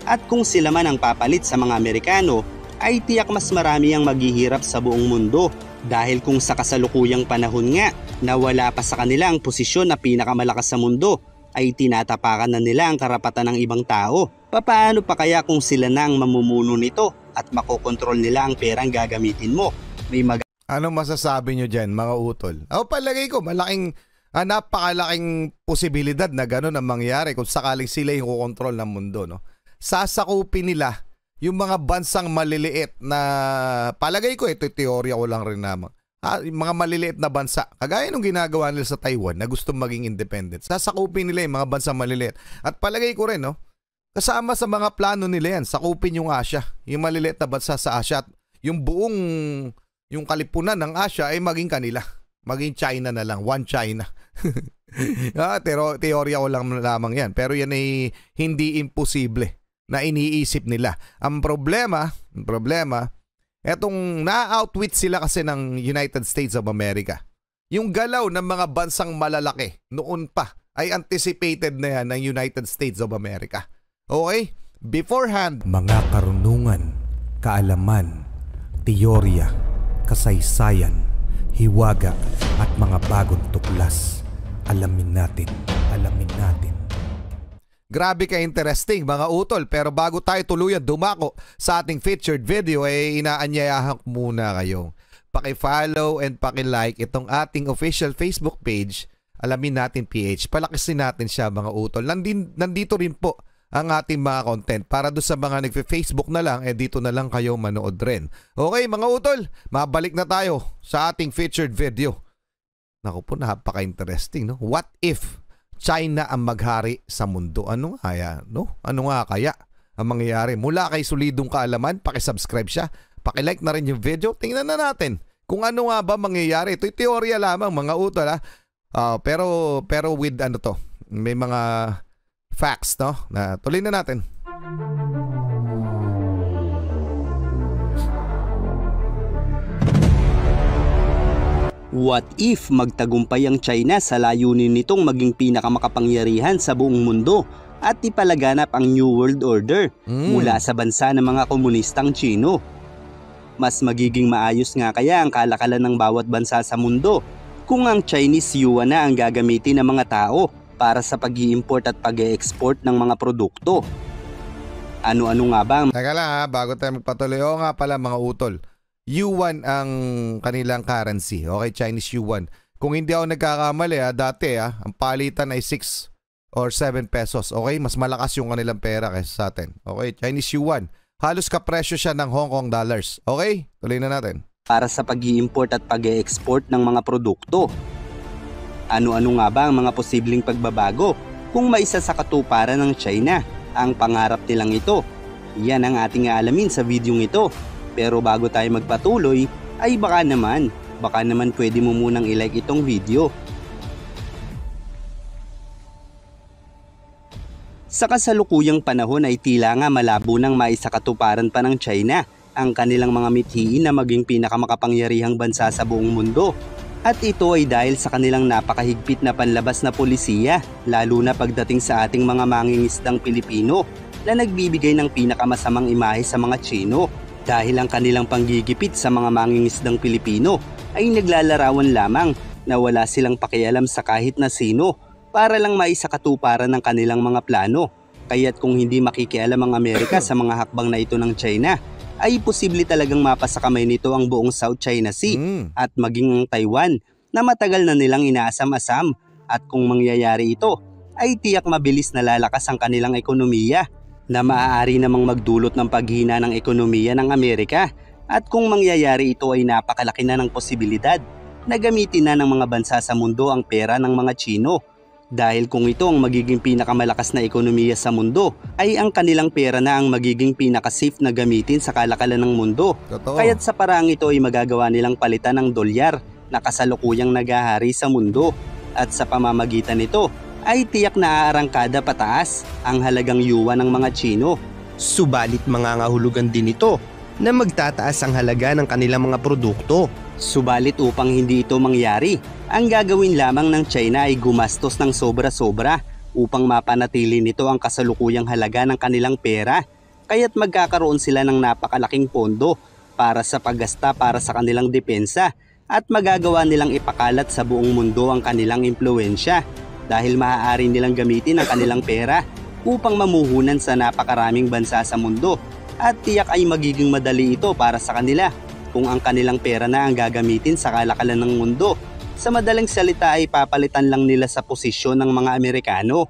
At kung sila man ang papalit sa mga Amerikano, ay tiyak mas marami ang maghihirap sa buong mundo dahil kung sa kasalukuyang panahon nga na wala pa sa kanila ang posisyon na pinakamalakas sa mundo, ay tinatapakan na nila ang karapatan ng ibang tao. Papaano pa kaya kung sila na ang mamumuno nito at makokontrol nila ang perang gagamitin mo? Anong masasabi nyo dyan, mga utol? Palagay ko, napakalaking posibilidad na gano'n ang mangyari kung sakaling sila yung kukontrol ng mundo. No? Sasakupin nila yung mga bansang maliliit na, palagay ko, ito teorya ko lang rin naman. Mga maliliit na bansa, kagaya nung ginagawa nila sa Taiwan na gustong maging independent. Sasakupin nila yung mga bansang maliliit. At palagay ko rin, no, kasama sa mga plano nila yan, sakupin yung Asia, yung maliliit na bansa sa Asia. At yung kalipunan ng Asia ay maging kanila. Maging China na lang, one China. Teorya ko lang lamang yan. Pero yan ay hindi imposible na iniisip nila. Ang problema, etong na-outwit sila kasi ng United States of America. Yung galaw ng mga bansang malalaki noon pa ay anticipated na yan ng United States of America. Okay? Beforehand, mga karunungan, kaalaman, teorya, kasaysayan, hiwaga at mga bagong tuklas. Alamin natin. Grabe ka interesting mga utol, pero bago tayo tuluyan dumako sa ating featured video inaanyayahan ko muna kayong paki-follow and paki-like itong ating official Facebook page, Alamin Natin PH. Palakasin natin siya mga utol. Nandito rin po ang ating mga content para doon sa mga nagfe-Facebook na lang, dito na lang kayo manood rin. Okay mga utol, mabalik na tayo sa ating featured video. Naku po, napaka-interesting, no? What if China ang maghari sa mundo? Ano nga kaya, no? Ano nga kaya ang mangyayari? Mula kay solidong kaalaman, paki-subscribe siya, paki-like na rin yung video. Tingnan na natin kung ano nga ba mangyayari. Ito'y teorya lamang mga utol, ha? Pero with ano to, may mga facts, no? Na tuloy na natin. What if magtagumpay ang China sa layunin nitong maging pinakamakapangyarihan sa buong mundo at ipalaganap ang New World Order mula sa bansa ng mga komunistang Chino? Mas magiging maayos nga kaya ang kalakalan ng bawat bansa sa mundo kung ang Chinese yuan na ang gagamitin ng mga tao para sa pag-i-import at pag-e-export ng mga produkto. Ano-ano nga ba? Teka lang bago tayo magpatuloy. Oo nga pala mga utol. Yuan ang kanilang currency. Okay, Chinese yuan. Kung hindi ako nagkakamali, dati ang palitan ay 6 or 7 pesos. Okay, mas malakas yung kanilang pera kaysa sa atin. Okay, Chinese yuan. Halos kapresyo siya ng Hong Kong dollars. Okay, tuloy na natin. Para sa pag-i-import at pag-e-export ng mga produkto. Ano-ano nga ba ang mga posibleng pagbabago kung maisa sa katuparan ng China ang pangarap nilang ito? Yan ang ating aalamin sa videong ito. Pero bago tayo magpatuloy, ay baka naman pwede mo munang i-like itong video. Sa kasalukuyang panahon ay tila nga malabo nang maisakatuparan pa ng China ang kanilang mga mithiin na maging pinakamakapangyarihang bansa sa buong mundo. At ito ay dahil sa kanilang napakahigpit na panlabas na polisiya, lalo na pagdating sa ating mga mangingisdang Pilipino na nagbibigay ng pinakamasamang imahe sa mga Chino. Dahil ang kanilang panggigipit sa mga mangingisdang Pilipino ay naglalarawan lamang na wala silang pakialam sa kahit na sino para lang maisakatuparan ng kanilang mga plano. Kaya't kung hindi makikialam ang Amerika sa mga hakbang na ito ng China, ay posible talagang mapasa kamay nito ang buong South China Sea at maging ang Taiwan na matagal na nilang inaasam-asam. At kung mangyayari ito, ay tiyak mabilis na lalakas ang kanilang ekonomiya na maaari namang magdulot ng paghina ng ekonomiya ng Amerika. At kung mangyayari ito ay napakalaki na ng posibilidad na gamitin na ng mga bansa sa mundo ang pera ng mga Chino. Dahil kung ito ang magiging pinakamalakas na ekonomiya sa mundo, ay ang kanilang pera na ang magiging pinaka-safe na gamitin sa kalakalan ng mundo. Kaya't sa paraang ito ay magagawa nilang palitan ng dolyar na kasalukuyang naghahari sa mundo. At sa pamamagitan nito, ay tiyak na aarangkada pataas ang halagang yuan ng mga Chino. Subalit mangangahulugan din ito na magtataas ang halaga ng kanilang mga produkto. Subalit upang hindi ito mangyari, ang gagawin lamang ng China ay gumastos ng sobra-sobra upang mapanatili nito ang kasalukuyang halaga ng kanilang pera kaya't magkakaroon sila ng napakalaking pondo para sa paggasta para sa kanilang depensa at magagawa nilang ipakalat sa buong mundo ang kanilang impluensya dahil maaari nilang gamitin ang kanilang pera upang mamuhunan sa napakaraming bansa sa mundo at tiyak ay magiging madali ito para sa kanila kung ang kanilang pera na ang gagamitin sa kalakalan ng mundo. Sa madaling salita ay papalitan lang nila sa posisyon ng mga Amerikano.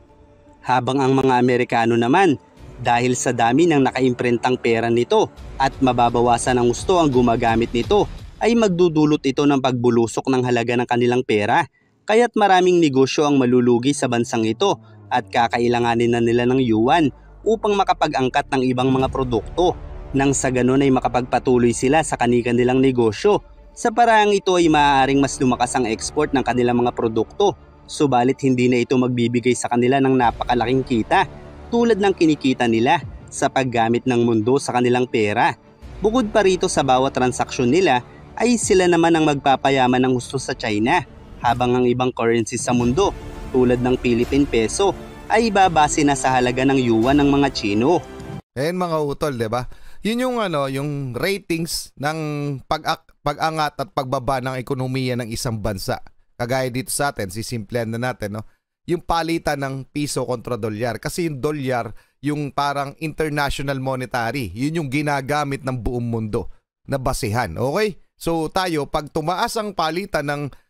Habang ang mga Amerikano naman, dahil sa dami ng nakaimprentang pera nito at mababawasan ng gusto ang gumagamit nito, ay magdudulot ito ng pagbulusok ng halaga ng kanilang pera. Kaya't maraming negosyo ang malulugi sa bansang ito at kakailanganin na nila ng yuan upang makapag-angkat ng ibang mga produkto. Nang sa ganun ay makapagpatuloy sila sa kanilang negosyo. Sa paraang ito ay maaaring mas lumakas ang export ng kanilang mga produkto, subalit hindi na ito magbibigay sa kanila ng napakalaking kita tulad ng kinikita nila sa paggamit ng mundo sa kanilang pera. Bukod pa rito sa bawat transaksyon nila ay sila naman ang magpapayaman ng gusto sa China habang ang ibang currencies sa mundo tulad ng Philippine Peso ay babase na sa halaga ng yuan ng mga Chino. Ayan mga utol, 'di ba? Yun yung yung ratings ng pag-angat at pagbaba ng ekonomiya ng isang bansa. Kagaya dito sa atin, sisimplehan na natin, no? Yung palitan ng piso kontra dolyar. Kasi yung dolyar, yung parang international monetary, yun yung ginagamit ng buong mundo na basehan. Okay? So tayo, pag tumaas ang palitan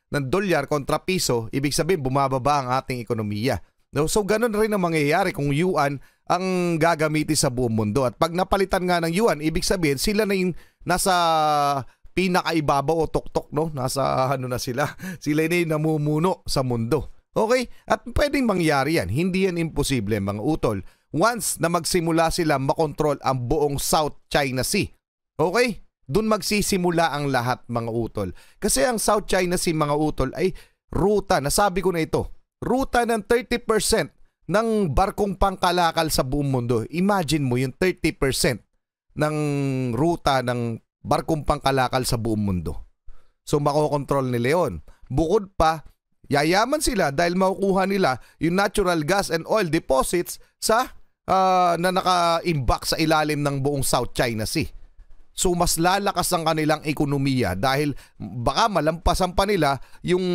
ng dolyar kontra piso, ibig sabihin bumababa ang ating ekonomiya. No? So ganun rin ang mangyayari kung yuan ang gagamitin sa buong mundo. At pag napalitan nga ng yuan, ibig sabihin sila na yung nasa pinakaibabaw o tuktok, no? Nasa na sila. Sila na yung namumuno sa mundo. Okay? At pwedeng mangyari yan. Hindi yan imposible mga utol. Once na magsimula sila makontrol ang buong South China Sea. Okay? Doon magsisimula ang lahat mga utol. Kasi ang South China Sea mga utol ay ruta, nasabi ko na ito, ruta ng 30% ng barkong pangkalakal sa buong mundo. Imagine mo yung 30% ng ruta ng barkong pangkalakal sa buong mundo. So makokontrol nila yun. Bukod pa, yayaman sila dahil makukuha nila yung natural gas and oil deposits sa na naka-imbak sa ilalim ng buong South China Sea. So mas lalakas ang kanilang ekonomiya dahil baka malampasan pa nila yung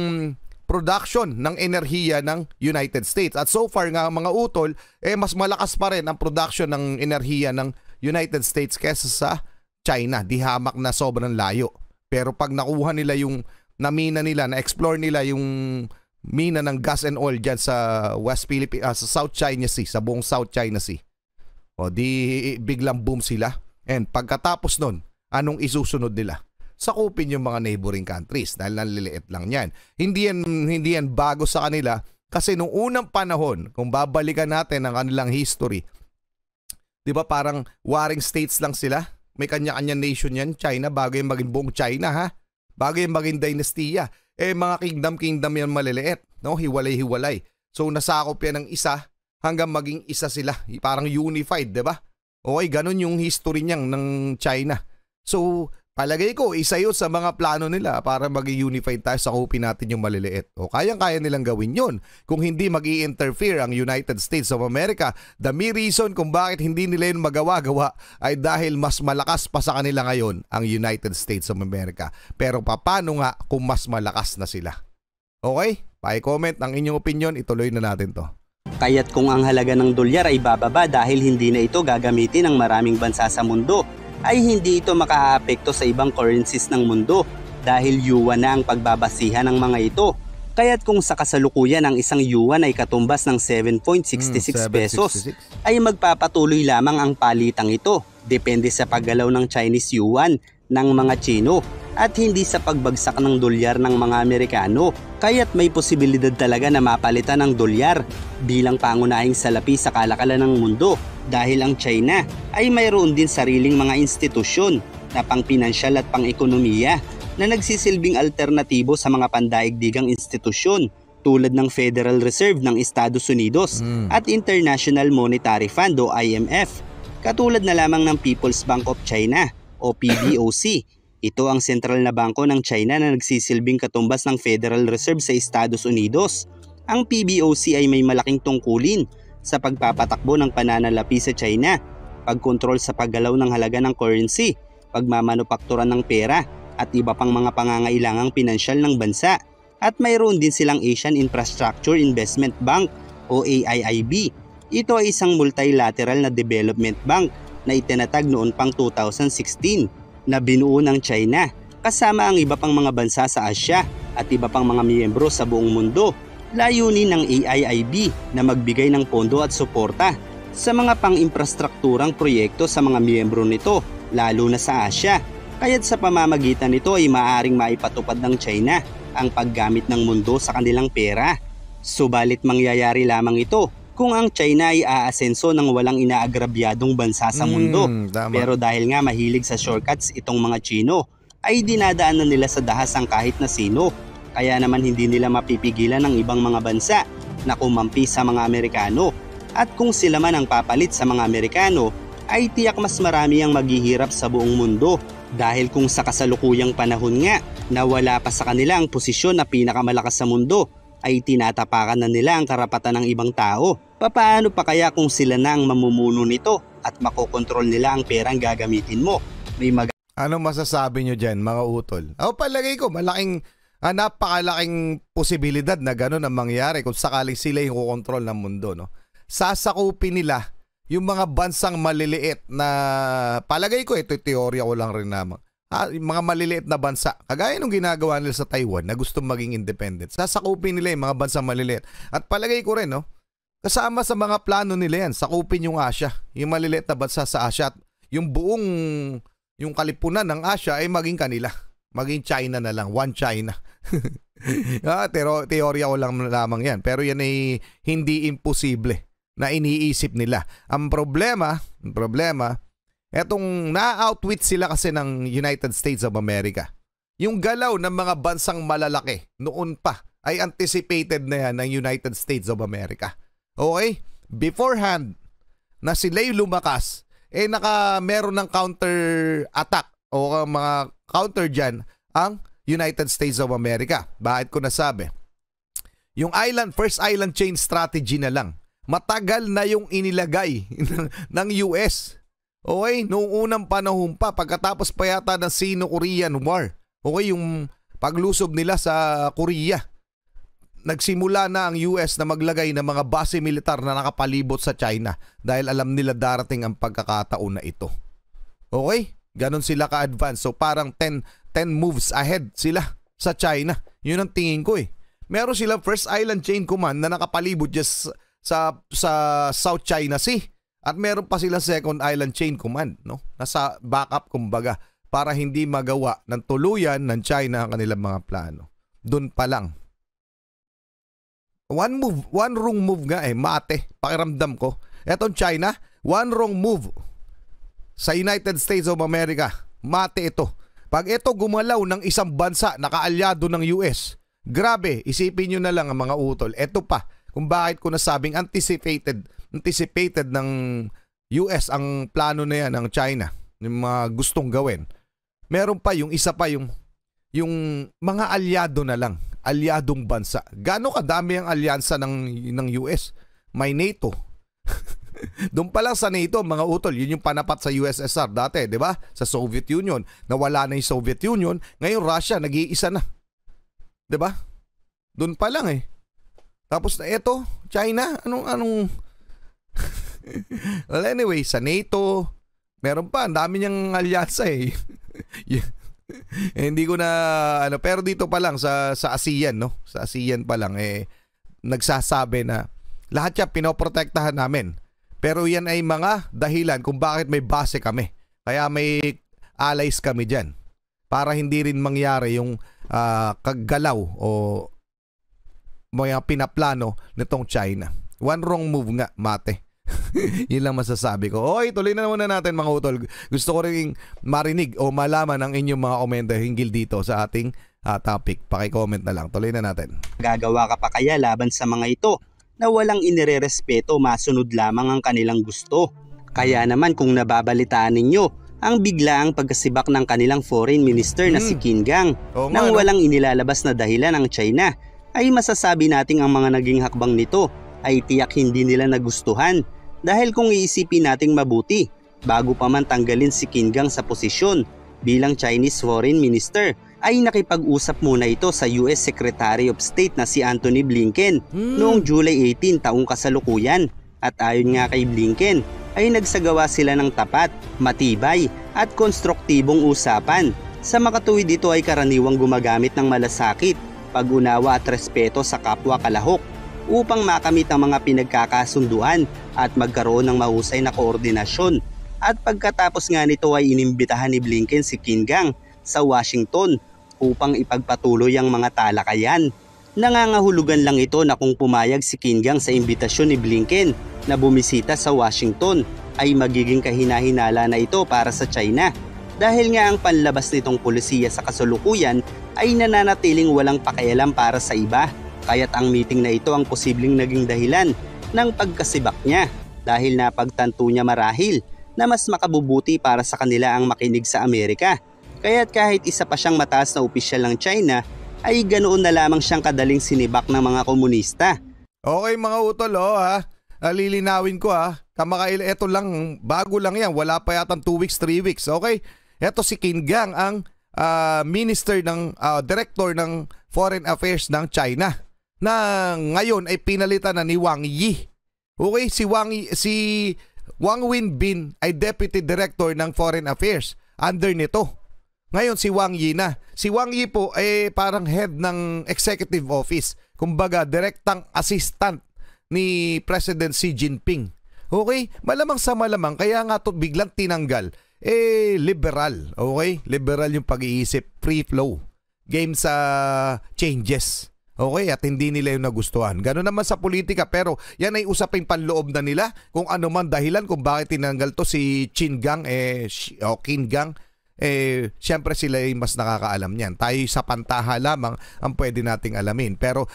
production ng enerhiya ng United States. At so far nga mga utol, mas malakas pa rin ang production ng enerhiya ng United States kesa sa China. Di hamak na sobrang layo. Pero pag nakuha nila yung namina nila, na-explore nila yung mina ng gas and oil dyan sa West Philippines, sa South China Sea, sa buong South China Sea. O di biglang boom sila. And pagkatapos nun, anong isusunod nila? Sakupin yung mga neighboring countries dahil naliliit lang yan. Hindi yan bago sa kanila kasi nung unang panahon, kung babalikan natin ang kanilang history, di ba parang warring states lang sila? May kanya-kanya nation yan, China, bago yung maging buong China, ha? Bago yung maging dynastiya. Mga kingdom yan maliliit, no? Hiwalay-hiwalay. So nasakop yan ng isa hanggang maging isa sila. Parang unified, di ba? Okay, ganun yung history niyang ng China. So, palagay ko, isa yun sa mga plano nila para maging unified tayo, sakupin natin yung maliliit. O kayang-kaya nilang gawin yun. Kung hindi mag-i-interfere ang United States of America, the main reason kung bakit hindi nila yun magawa-gawa ay dahil mas malakas pa sa kanila ngayon ang United States of America. Pero paano nga kung mas malakas na sila? Okay? Pa-comment ang inyong opinion, ituloy na natin to. Kaya't kung ang halaga ng dolyar ay bababa dahil hindi na ito gagamitin ng maraming bansa sa mundo, ay hindi ito makaaapekto sa ibang currencies ng mundo dahil yuan na ang pagbabasihan ng mga ito. Kaya't kung sa kasalukuyan ang isang yuan ay katumbas ng 7.66 pesos, ay magpapatuloy lamang ang palitang ito depende sa paggalaw ng Chinese yuan ng mga Chino at hindi sa pagbagsak ng dolyar ng mga Amerikano. Kaya't may posibilidad talaga na mapalitan ng dolyar bilang pangunahing salapi sa kalakalan ng mundo dahil ang China ay mayroon din sariling mga institusyon na pang-pinansyal at pang-ekonomiya na nagsisilbing alternatibo sa mga pandaigdigang institusyon tulad ng Federal Reserve ng Estados Unidos at International Monetary Fund o IMF, katulad na lamang ng People's Bank of China o PBOC. Ito ang sentral na bangko ng China na nagsisilbing katumbas ng Federal Reserve sa Estados Unidos. Ang PBOC ay may malaking tungkulin sa pagpapatakbo ng pananalapi sa China pagkontrol sa paggalaw ng halaga ng currency, pagmamanupaktura ng pera at iba pang mga pangangailangang pinansyal ng bansa. At mayroon din silang Asian Infrastructure Investment Bank o AIIB. Ito ay isang multilateral na development bank na itinatag noon pang 2016 na binuo ng China kasama ang iba pang mga bansa sa Asya at iba pang mga miyembro sa buong mundo. Layunin ng AIIB na magbigay ng pondo at suporta sa mga pang-infrastrukturang proyekto sa mga miyembro nito, lalo na sa Asya. Kaya't sa pamamagitan nito ay maaaring maipatupad ng China ang paggamit ng mundo sa kanilang pera. Subalit mangyayari lamang ito kung ang China ay aasenso ng walang inaagrabyadong bansa sa mundo. Pero dahil nga mahilig sa shortcuts itong mga Chino, ay dinadaanan nila sa dahas ang kahit na sino. Kaya naman hindi nila mapipigilan ng ibang mga bansa na kumampi sa mga Amerikano. At kung sila man ang papalit sa mga Amerikano, ay tiyak mas marami ang maghihirap sa buong mundo. Dahil kung sa kasalukuyang panahon nga na wala pa sa kanila ang posisyon na pinakamalakas sa mundo, ay tinatapakan na nila ang karapatan ng ibang tao. Papaano pa kaya kung sila na ang mamumuno nito at makokontrol nila ang perang gagamitin mo? Ano masasabi nyo dyan, mga utol? Ako palagay ko, napakalaking posibilidad na gano'n ang mangyari kung sakaling sila yung kukontrol ng mundo. No? Sasakupin nila yung mga bansang maliliit na, palagay ko, ito teorya ko lang rin naman. Yung mga maliliit na bansa, kagaya nung ginagawa nila sa Taiwan na gustong maging independent. Sasakupin nila yung mga bansang maliliit. At palagay ko rin, no, kasama sa mga plano nila yan, sakupin yung Asya, yung maliliit na bansa sa Asya. At yung buong, yung kalipunan ng Asya ay maging kanila. Maging China na lang, one China. Teorya ko lang lamang yan. Pero yan ay hindi imposible na iniisip nila. Ang problema, etong na-outwit sila kasi ng United States of America. Yung galaw ng mga bansang malalaki noon pa ay anticipated na yan ng United States of America. Okay? Beforehand, na sila'y lumakas, meron ng counter-attack o mga counter dyan ang United States of America. Bakit ko nasabi? Yung first island chain strategy na lang, matagal na yung inilagay ng US. Okay, noong unang panahon pa, pagkatapos pa yata ng Sino-Korean War. Okay, yung paglusob nila sa Korea. Nagsimula na ang US na maglagay ng mga base militar na nakapalibot sa China dahil alam nila darating ang pagkakataon na ito. Okay, ganon sila ka-advance. So parang 10 moves ahead sila sa China. Yun ang tingin ko eh. Meron silang first island chain command na nakapalibot just sa South China Sea. At meron pa silang second island chain command, no? Nasa backup kumbaga para hindi magawa ng tuluyan ng China ang kanilang mga plano. Doon pa lang. One wrong move nga mate, pakiramdam ko. Etong China, one wrong move sa United States of America, mate ito. Pag ito gumalaw ng isang bansa na kaalyado ng US, grabe, isipin nyo na lang ang mga utol. Ito pa, kung bakit ko nasabing anticipated ng US ang plano na yan ng China, yung mga gustong gawin. Meron pa yung isa pa yung mga alyado na lang, alyadong bansa. Gaano kadami ang alyansa ng US? May NATO. Doon pa lang sa NATO, mga utol, yun yung panapat sa USSR dati, di ba? Sa Soviet Union, nawala na yung Soviet Union, ngayon Russia, nag-iisa na. Di ba? Doon pa lang Tapos na ito, China, anong well anyway, sa NATO, meron pa, ang dami niyang alyansa hindi ko na, pero dito pa lang sa ASEAN, no? Sa ASEAN pa lang, nagsasabi na lahat yan pinoprotektahan namin. Pero yan ay mga dahilan kung bakit may base kami. Kaya may allies kami dyan. Para hindi rin mangyari yung kaggalaw o mga pinaplano nitong China. One wrong move nga, mate. Yun lang masasabi ko. Okay, tuloy na muna natin mga utol. Gusto ko rin marinig o malaman ang inyong mga komento hinggil dito sa ating topic. Paki-comment na lang. Tuloy na natin. Gagawa ka pa kaya laban sa mga ito na walang inirerespeto, masunod lamang ang kanilang gusto? Kaya naman kung nababalitaan ninyo ang biglaang pagkasibak ng kanilang foreign minister na si Qin Gang nang walang inilalabas na dahilan ang China, ay masasabi nating ang mga naging hakbang nito ay tiyak hindi nila nagustuhan. Dahil kung iisipin nating mabuti, Bago pa man tanggalin si Qin Gang sa posisyon bilang Chinese Foreign Minister, ay nakipag-usap muna ito sa US Secretary of State na si Antony Blinken noong July 18 taong kasalukuyan. At ayon nga kay Blinken, ay nagsagawa sila ng tapat, matibay at konstruktibong usapan. Sa makatuwid ito ay karaniwang gumagamit ng malasakit, pag-unawa at respeto sa kapwa kalahok upang makamit ang mga pinagkakasunduan at magkaroon ng mahusay na koordinasyon. At pagkatapos nga nito ay inimbitahan ni Blinken si Qin Gang sa Washington upang ipagpatuloy ang mga talakayan. Nangangahulugan lang ito na kung pumayag si Qin Gang sa imbitasyon ni Blinken na bumisita sa Washington ay magiging kahina-hinala na ito para sa China. Dahil nga ang panlabas nitong pulisiya sa kasalukuyan ay nananatiling walang pakialam para sa iba. Kaya't ang meeting na ito ang posibleng naging dahilan ng pagkasibak niya dahil napagtanto niya marahil na mas makabubuti para sa kanila ang makinig sa Amerika. Kaya't kahit isa pa siyang mataas na opisyal ng China, ay ganoon na lamang siyang kadaling sinibak ng mga komunista. Okay mga utol, lilinawin ko ito lang, bago lang yan, wala pa yatang 2 weeks, 3 weeks, okay? Ito si Qin Gang ang director ng Foreign Affairs ng China na ngayon ay pinalitan na ni Wang Yi. Okay, si Wang Wenbin ay Deputy Director ng Foreign Affairs under nito. Ngayon si Wang Yi na. Si Wang Yi po ay parang head ng executive office. Kumbaga, direktang assistant ni President Xi Jinping. Okay? Malamang sa malamang, kaya nga to biglang tinanggal. Liberal. Okay? Liberal yung pag-iisip. Free flow. Game sa changes. Okay? At hindi nila yung nagustuhan. Gano'n naman sa politika. Pero yan ay usaping panloob na nila. Kung ano man dahilan kung bakit tinanggal to si Qin Gang, Qin Gang. Siyempre sila ay mas nakakaalam niyan. Tayo sa pantaha lamang ang pwede nating alamin. Pero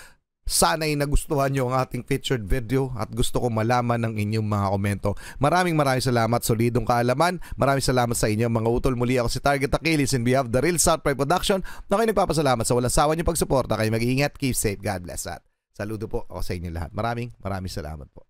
sana ay nagustuhan nyo ang ating featured video at gusto ko malaman ng inyong mga komento. Maraming salamat, solidong kaalaman. Maraming salamat sa inyo mga utol. Muli ako si Target Achilles and we have the Real South Pride Production na kayo nagpapasalamat sa walang sawa niyong pagsuporta. Kayo mag-iingat, keep safe, God bless at saludo po ako sa inyo lahat. Maraming salamat po.